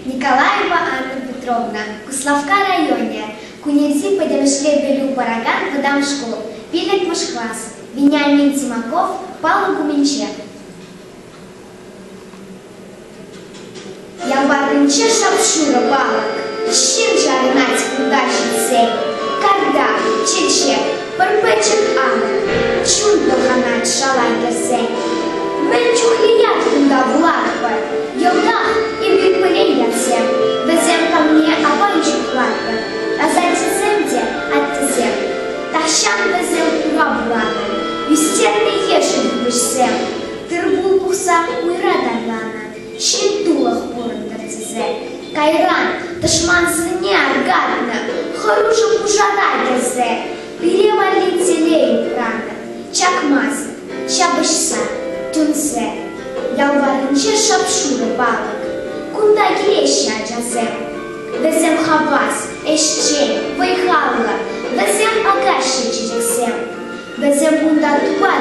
Николаева Анна Петровна, Куславка районе, кунецы подемшле белю бараган выдам школу, пилек мыш класс, Вениамин Тимаков, Павел Гуменчев. Я барынче шапшура балок, щин жарнать удачи цель, когда чече, парпечек ана, чун доханать шалай герсень. Мен чухлият кунда влаква, елдах и випылей всем, везем ко мне обанчик латва, а за тиземде от тизем. Тащан везем ура блана, вестерный ешен вышсем, тырбул пухса уйра дарлана, щитулах порн тартизе. Кайран, ташман звене аргатна, хорошу пужара гезе, перевали телею прана, чакмаз, чабышса. Тунсе, я уваринче шапшура балок, кунда греща джазем. Везем хавас, эшчень, вайхавла, везем агаши чижексем. Везем кунда туа